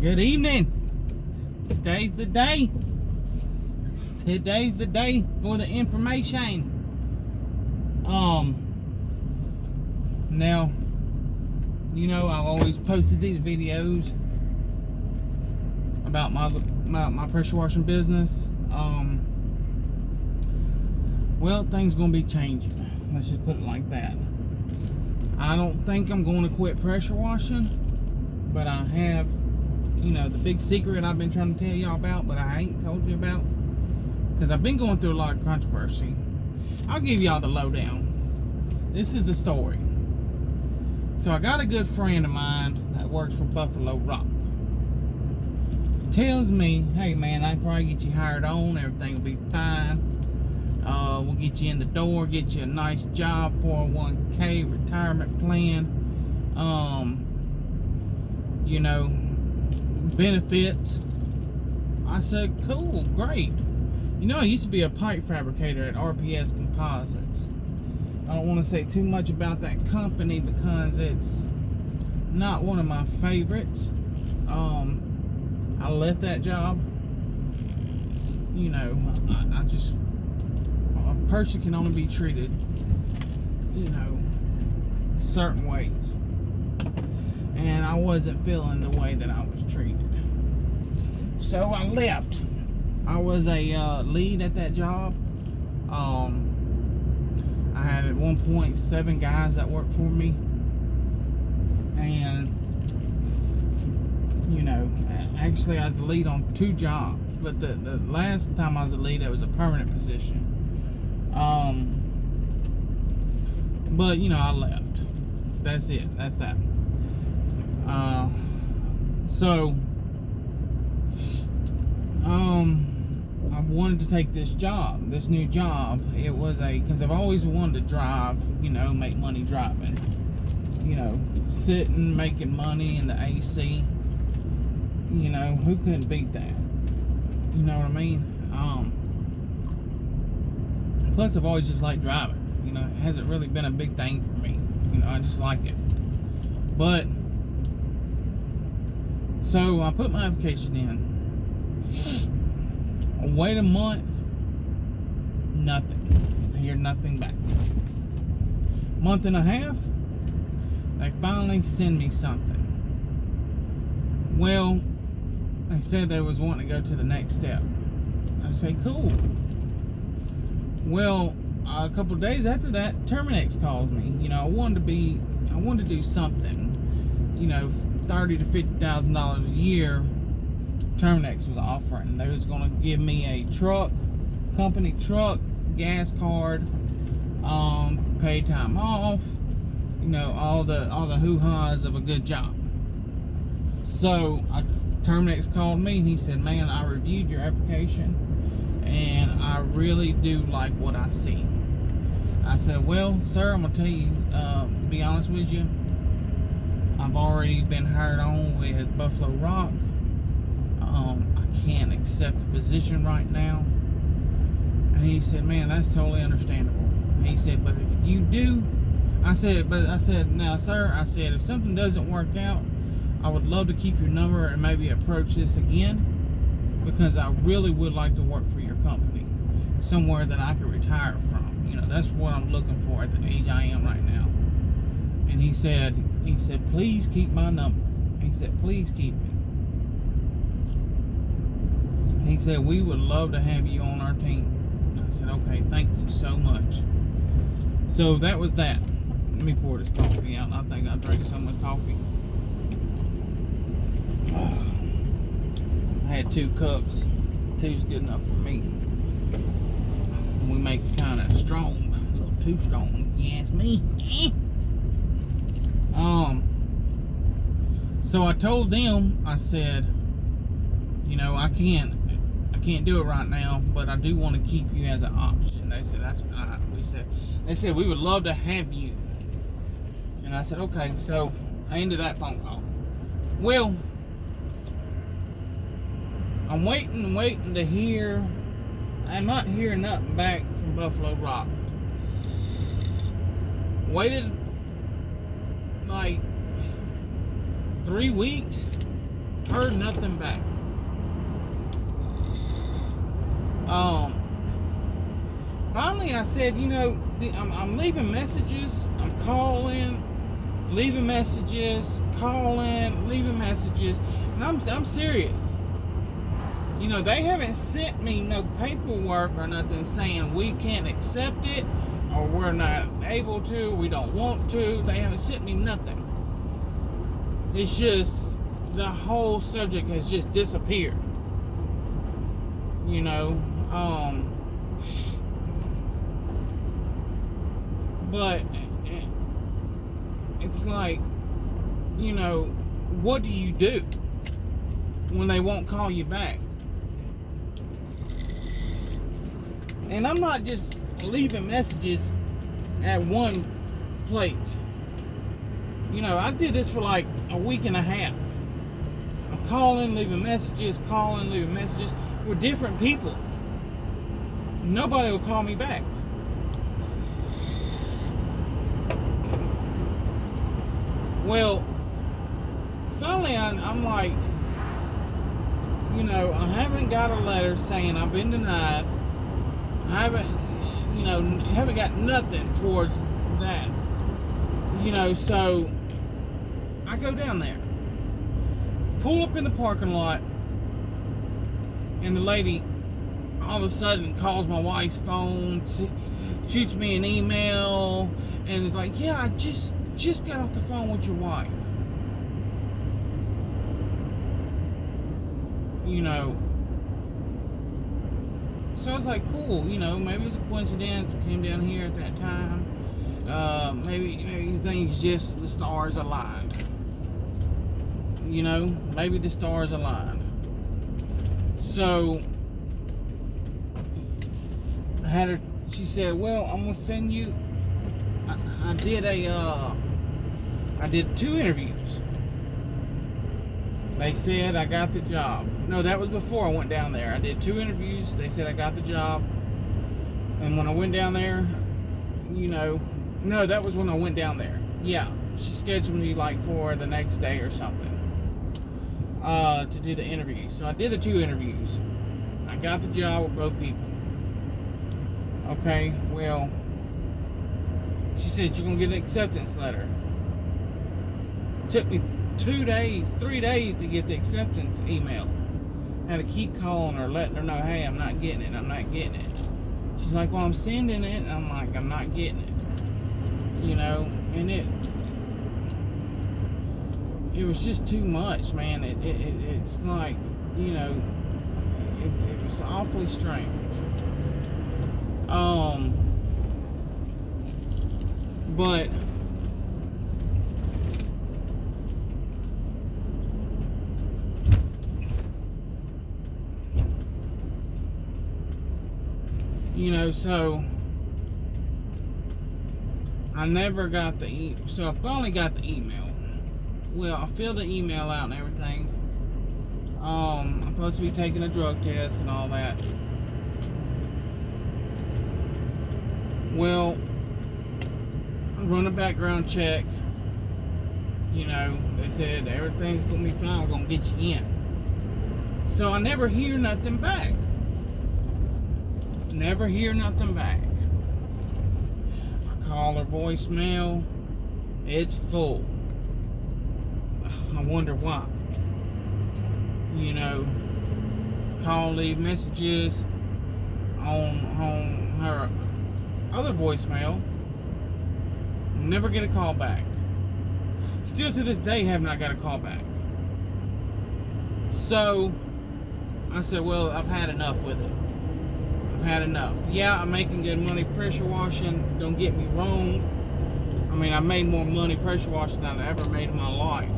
Good evening. Today's the day. Today's the day for the information. Now, you know, I've always posted these videos about my pressure washing business. Well, things gonna be changing. Let's just put it like that. I don't think I'm going to quit pressure washing, but I have, you know, the big secret I've been trying to tell y'all about, but I ain't told you about, because I've been going through a lot of controversy. I'll give y'all the lowdown. This is the story. So I got a good friend of mine that works for Buffalo Rock. Tells me, hey man, I can probably get you hired on, everything will be fine. We'll get you in the door, get you a nice job, 401k, retirement plan, you know, benefits. I said, cool, great. You know, I used to be a pipe fabricator at RPS Composites. I don't want to say too much about that company because it's not one of my favorites. I left that job. You know, I just, a person can only be treated, you know, certain ways. And I wasn't feeling the way that I was treated. So I left. I was a lead at that job. I had at one point 7 guys that worked for me. And, you know, actually I was the lead on 2 jobs. But the last time I was the lead, it was a permanent position. But, you know, I left. That's it. That's that. I wanted to take this job, this new job. It was because I've always wanted to drive, you know, make money driving. You know, sitting, making money in the AC. You know, who couldn't beat that? You know what I mean? Plus, I've always just liked driving. You know, it hasn't really been a big thing for me. You know, I just like it. But, so I put my application in. I wait a month. Nothing. I hear nothing back. Month and a half. They finally send me something. Well, they said they was wanting to go to the next step. I say, cool. Well, a couple of days after that, Terminex called me. You know, I wanted to do something. You know, $30,000 to $50,000 a year. Terminex was offering. They was going to give me a truck, company truck, gas card, paid time off. You know, all the hoo-has of a good job. So Terminex called me and he said, man, I reviewed your application and I really do like what I see. I said, well, sir, I'm going to tell you, to be honest with you, I've already been hired on with Buffalo Rock. I can't accept the position right now. And he said, man, that's totally understandable. He said, but if you do, I said, now, sir, I said, if something doesn't work out, I would love to keep your number and maybe approach this again, because I really would like to work for your company, somewhere that I could retire from. You know, that's what I'm looking for at the age I am right now. And he said, please keep my number. He said, please keep it. He said, we would love to have you on our team. I said, okay, thank you so much. So that was that. Let me pour this coffee out. I think I drank so much coffee. I had 2 cups. 2's good enough for me. We make it kind of strong. A little too strong, if you ask me. So I told them, I said, you know, I can't do it right now, but I do want to keep you as an option. They said, that's fine. They said, we would love to have you. And I said, okay. So I ended that phone call. Well, I'm waiting to hear. I'm not hearing nothing back from Buffalo Rock. Waited like 3 weeks. Heard nothing back. Finally, I said, I'm leaving messages. I'm calling, leaving messages, calling, leaving messages, and I'm serious. They haven't sent me no paperwork or nothing saying we can't accept it or we're not able to, we don't want to. They haven't sent me nothing. It's just the whole subject has just disappeared. But it's like, what do you do when they won't call you back? And I'm not just leaving messages at one place. I did this for like a week and a half. I'm calling, leaving messages with different people. Nobody will call me back. Well, finally I'm like, I haven't got a letter saying I've been denied. I haven't got nothing towards that. So I go down there, pull up in the parking lot, and the lady all of a sudden calls my wife's phone, shoots me an email, and is like, yeah, I just got off the phone with your wife. So I was like, cool, maybe it was a coincidence. I came down here at that time. Maybe things just, the stars aligned. Maybe the stars aligned. So I had her, she said, well, I'm going to send you, I did 2 interviews. They said I got the job. No, that was before I went down there. I did 2 interviews. They said I got the job. And when I went down there, no, that was when I went down there. Yeah, she scheduled me like for the next day or something to do the interview. So I did the 2 interviews. I got the job with both people. Okay, well, she said you're going to get an acceptance letter. It took me 3 days to get the acceptance email. I had to keep calling her, letting her know, hey, I'm not getting it. She's like, well, I'm sending it. And I'm like, I'm not getting it. And it was just too much, man. It's like, it was awfully strange. But so I never got so I finally got the email. Well, I filled the email out and everything. I'm supposed to be taking a drug test and all that. Well, I run a background check. They said everything's gonna be fine, we're gonna get you in. So I never hear nothing back. Never hear nothing back. I call her voicemail. It's full. I wonder why. Call, leave messages on her other voicemail. Never get a call back. Still to this day have not got a call back. So I said, well, I've had enough with it. Had enough. Yeah, I'm making good money pressure washing. Don't get me wrong. I mean, I made more money pressure washing than I ever made in my life.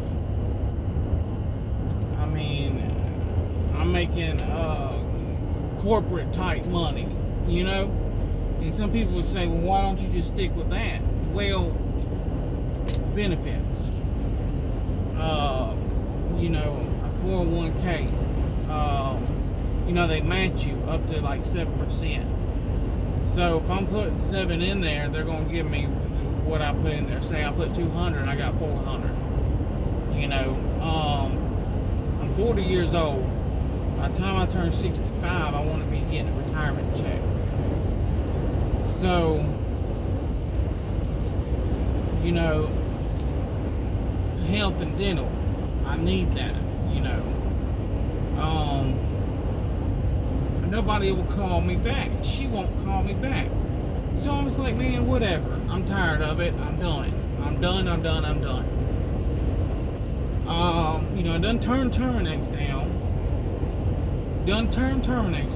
I mean, I'm making corporate type money, And some people would say, well, why don't you just stick with that? Well, benefits. A 401k. They match you up to like 7%. So if I'm putting 7 in there, they're going to give me what I put in there. Say I put 200 and I got 400. I'm 40 years old. By the time I turn 65, I want to be getting a retirement check. So, you know, health and dental, I need that, you know. Nobody will call me back. She won't call me back. So I was like, man, whatever. I'm tired of it. I'm done. You know, I done turned Terminex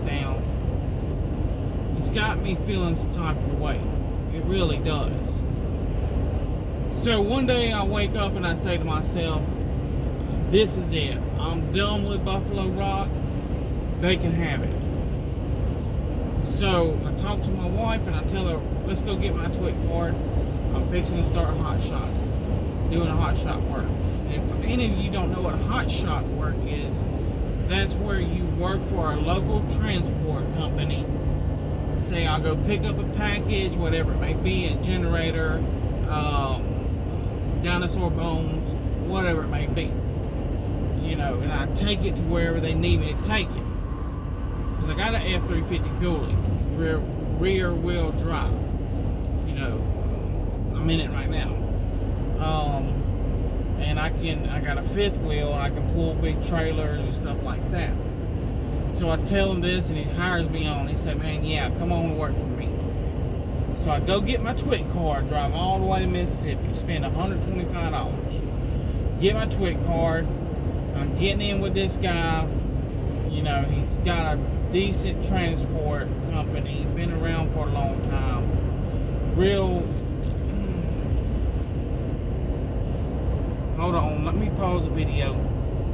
down. It's got me feeling some type of way. It really does. So one day I wake up and I say to myself, this is it. I'm done with Buffalo Rock. They can have it. So I talk to my wife and I tell her, let's go get my TWIC card. I'm fixing to start hot shot, doing a hot shot work. And if any of you don't know what hot shot work is, that's where you work for a local transport company. Say I'll go pick up a package, whatever it may be, a generator, dinosaur bones, whatever it may be. You know, and I take it to wherever they need me to take it. Because I got an F-350 dually, rear wheel drive. You know, I'm in it right now. And I got a fifth wheel and I can pull big trailers and stuff like that. So I tell him this and he hires me on. He said, man, yeah, come on and work for me. So I go get my TWIC card, drive all the way to Mississippi, spend $125. Get my TWIC card. I'm getting in with this guy. You know, he's got a decent transport company, been around for a long time. Hold on, let me pause the video.